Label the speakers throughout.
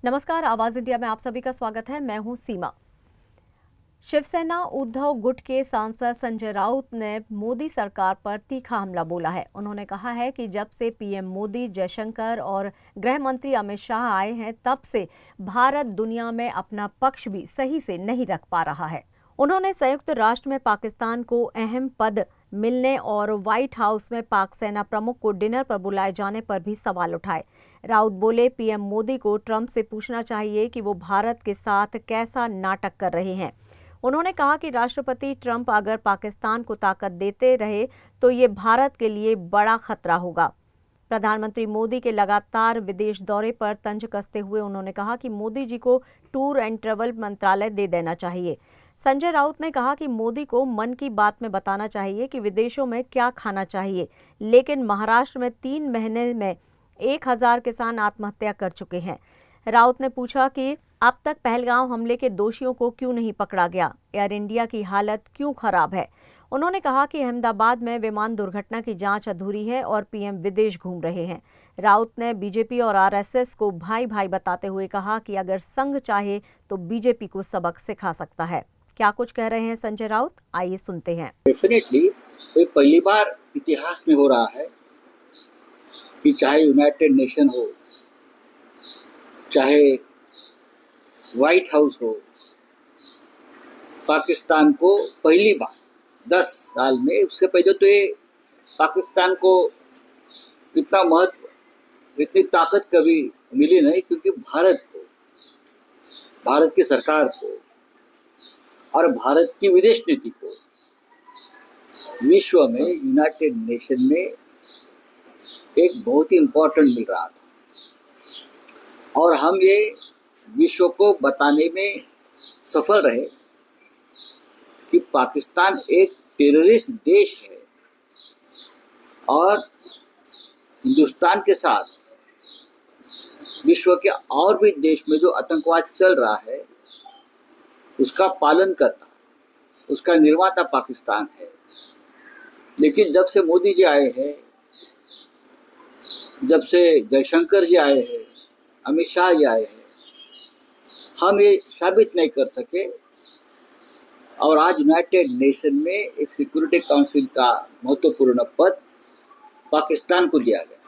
Speaker 1: नमस्कार, आवाज इंडिया में आप सभी का स्वागत है। मैं हूं सीमा। शिवसेना उद्धव गुट के सांसद संजय राउत ने मोदी सरकार पर तीखा हमला बोला है। उन्होंने कहा है कि जब से पीएम मोदी, जयशंकर और गृह मंत्री अमित शाह आए हैं, तब से भारत दुनिया में अपना पक्ष भी सही से नहीं रख पा रहा है। उन्होंने संयुक्त राष्ट्र में पाकिस्तान को अहम पद मिलने और व्हाइट हाउस में पाक सेना प्रमुख को डिनर पर बुलाए जाने पर भी सवाल उठाए। राउत बोले, पीएम मोदी को ट्रंप से पूछना चाहिए कि वो भारत के साथ कैसा नाटक कर रहे हैं। उन्होंने कहा कि राष्ट्रपति ट्रंप अगर पाकिस्तान को ताकत देते रहे तो ये भारत के लिए बड़ा खतरा होगा। प्रधानमंत्री मोदी के लगातार विदेश दौरे पर तंज कसते हुए उन्होंने कहा कि मोदी जी को टूर एंड ट्रैवल मंत्रालय दे देना चाहिए। संजय राउत ने कहा कि मोदी को मन की बात में बताना चाहिए कि विदेशों में क्या खाना चाहिए, लेकिन महाराष्ट्र में 3 महीने में 1000 किसान आत्महत्या कर चुके हैं। राउत ने पूछा कि अब तक पहलगाम हमले के दोषियों को क्यों नहीं पकड़ा गया, एयर इंडिया की हालत क्यों खराब है। उन्होंने कहा कि अहमदाबाद में विमान दुर्घटना की जांच अधूरी है और पीएम विदेश घूम रहे हैं। राउत ने बीजेपी और आरएसएस को भाई भाई बताते हुए कहा कि अगर संघ चाहे तो बीजेपी को सबक सिखा सकता है। क्या कुछ कह रहे हैं संजय राउत, आइए सुनते हैं।
Speaker 2: डेफिनेटली ये पहली बार इतिहास में हो रहा है कि चाहे यूनाइटेड नेशन हो, चाहे व्हाइट हाउस हो, पाकिस्तान को पहली बार 10 साल में, उससे पहले तो ये पाकिस्तान को इतना महत्व, इतनी ताकत कभी मिली नहीं, क्योंकि भारत को, भारत की सरकार को और भारत की विदेश नीति को विश्व में, यूनाइटेड नेशन में एक बहुत ही इम्पोर्टेंट मिल रहा था। और हम ये विश्व को बताने में सफल रहे कि पाकिस्तान एक टेररिस्ट देश है और हिंदुस्तान के साथ विश्व के और भी देश में जो आतंकवाद चल रहा है उसका पालन करता, उसका निर्माता पाकिस्तान है। लेकिन जब से मोदी जी आए हैं, जब से जयशंकर जी आए हैं, अमित शाह जी आए हैं, हम ये साबित नहीं कर सके। और आज यूनाइटेड नेशन में एक सिक्योरिटी काउंसिल का महत्वपूर्ण पद पाकिस्तान को दिया गया।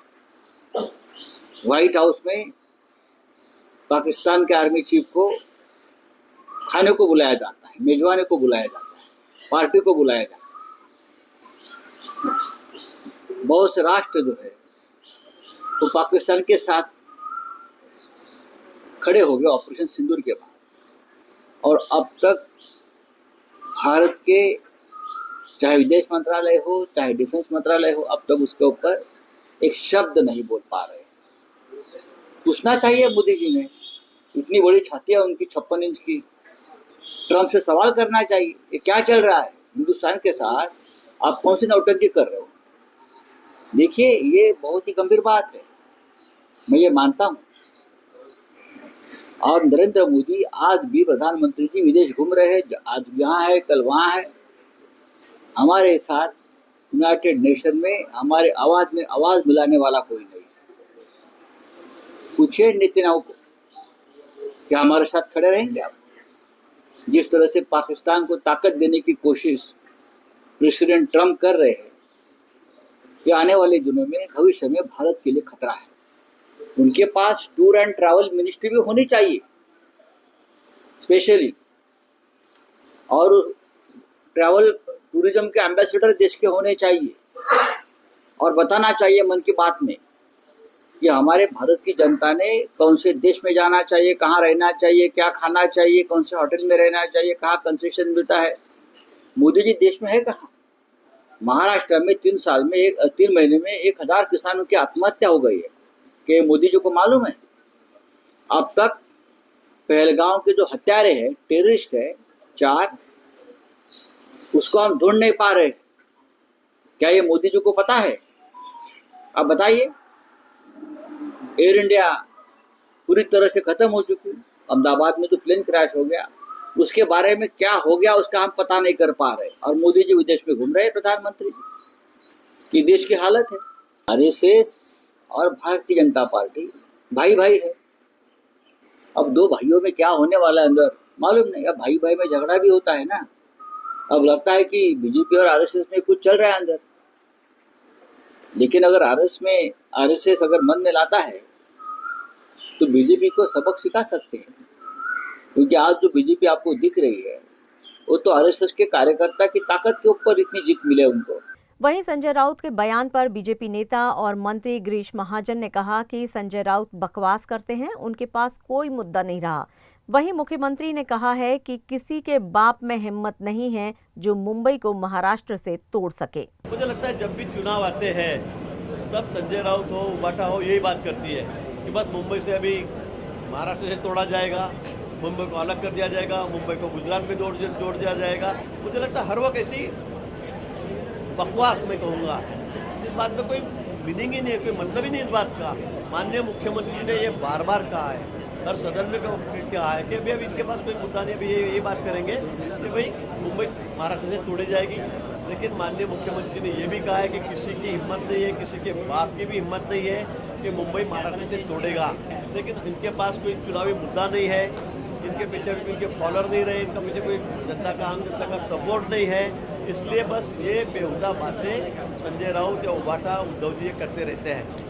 Speaker 2: व्हाइट हाउस में पाकिस्तान के आर्मी चीफ को खाने को बुलाया जाता है, मेजबानी को बुलाया जाता है, पार्टी को बुलाया जाता है। बहुत से राष्ट्र जो है तो पाकिस्तान के साथ खड़े हो गए ऑपरेशन सिंदूर के बाद, और अब तक भारत के चाहे विदेश मंत्रालय हो, चाहे डिफेंस मंत्रालय हो, अब तक उसके ऊपर एक शब्द नहीं बोल पा रहे। पूछना चाहिए मोदी जी ने, इतनी बड़ी छाती है उनकी 56 इंच की। ट्रंप से सवाल करना चाहिए, ये क्या चल रहा है हिंदुस्तान के साथ, आप कौन सी नौटंकी कर रहे हो। देखिए, ये बहुत ही गंभीर बात है, मैं ये मानता हूँ। और नरेंद्र मोदी आज भी प्रधानमंत्री जी विदेश घूम रहे हैं, आज यहाँ है, कल वहाँ है। हमारे साथ यूनाइटेड नेशन में हमारे आवाज में आवाज मिलाने वाला कोई नहीं। पूछिए नेतन्याहू को, क्या हमारे साथ खड़े रहेंगे आप? जिस तरह से पाकिस्तान को ताकत देने की कोशिश प्रेसिडेंट ट्रंप कर रहे हैं, ये आने वाले दिनों में, भविष्य में भारत के लिए खतरा है। उनके पास टूर एंड ट्रैवल मिनिस्ट्री भी होनी चाहिए स्पेशली, और ट्रैवल टूरिज्म के एम्बेसडर देश के होने चाहिए, और बताना चाहिए मन की बात में कि हमारे भारत की जनता ने कौन से देश में जाना चाहिए, कहाँ रहना चाहिए, क्या खाना चाहिए, कौन से होटल में रहना चाहिए, कहाँ कंसेशन मिलता है। मोदी जी देश में है कहाँ? महाराष्ट्र में 3 महीने में 1000 किसानों की आत्महत्या हो गई है। कि मोदी जी को मालूम है? अब तक पहलगाम के जो हत्यारे हैं, टेररिस्ट है 4, उसको हम ढूंढ नहीं पा रहे। क्या ये मोदी जी को पता है? आप बताइए। एयर इंडिया पूरी तरह से खत्म हो चुकी है। अहमदाबाद में जो प्लेन क्रैश हो गया, उसके बारे में क्या हो गया उसका हम पता नहीं कर पा रहे, और मोदी जी विदेश में घूम रहे हैं। प्रधानमंत्री की देश की हालत है। आरएसएस और भारतीय जनता पार्टी भाई भाई है। अब दो भाइयों में क्या होने वाला है अंदर मालूम नहीं। अब भाई भाई में झगड़ा भी होता है ना। अब लगता है कि बीजेपी और आरएसएस में कुछ चल रहा है अंदर, लेकिन अगर आरएसएस अगर मन में लाता है तो बीजेपी को सबक सिखा सकते हैं। क्योंकि आज जो बीजेपी आपको दिख रही है वो तो आरएसएस के कार्यकर्ता की ताकत के ऊपर इतनी जीत मिले उनको।
Speaker 1: वहीं संजय राउत के बयान पर बीजेपी नेता और मंत्री गिरीश महाजन ने कहा कि संजय राउत बकवास करते हैं, उनके पास कोई मुद्दा नहीं रहा। वहीं मुख्यमंत्री ने कहा है कि किसी के बाप में हिम्मत नहीं है जो मुंबई को महाराष्ट्र से तोड़ सके।
Speaker 3: मुझे लगता है जब भी चुनाव आते हैं तब संजय राउत हो उबाटा हो यही बात करती है कि बस मुंबई से अभी महाराष्ट्र से तोड़ा जाएगा, मुंबई को अलग कर दिया जाएगा, मुंबई को गुजरात में जोड़ दिया जाएगा। मुझे लगता है हर वक्त ऐसी बकवास मैं कहूँगा, इस बात में कोई मीनिंग ही नहीं है, कोई मतलब ही नहीं इस बात का। माननीय मुख्यमंत्री जी ने ये बार बार कहा है, हर सदन में कहा है कि अभी इनके पास कोई मुद्दा नहीं, अभी ये बात करेंगे कि भाई मुंबई महाराष्ट्र से तोड़ी जाएगी। लेकिन माननीय मुख्यमंत्री जी ने ये भी कहा है कि किसी की हिम्मत नहीं है, किसी के बाप की भी हिम्मत नहीं है कि मुंबई महाराष्ट्र से तोड़ेगा। लेकिन इनके पास कोई चुनावी मुद्दा नहीं है, इनके पीछे इनके फॉलोअर नहीं रहे, इनका पीछे कोई जनता का आम जनता का सपोर्ट नहीं है। इसलिए बस ये बेहुदा बातें संजय राउत या उबाटा उद्धव जी करते रहते हैं।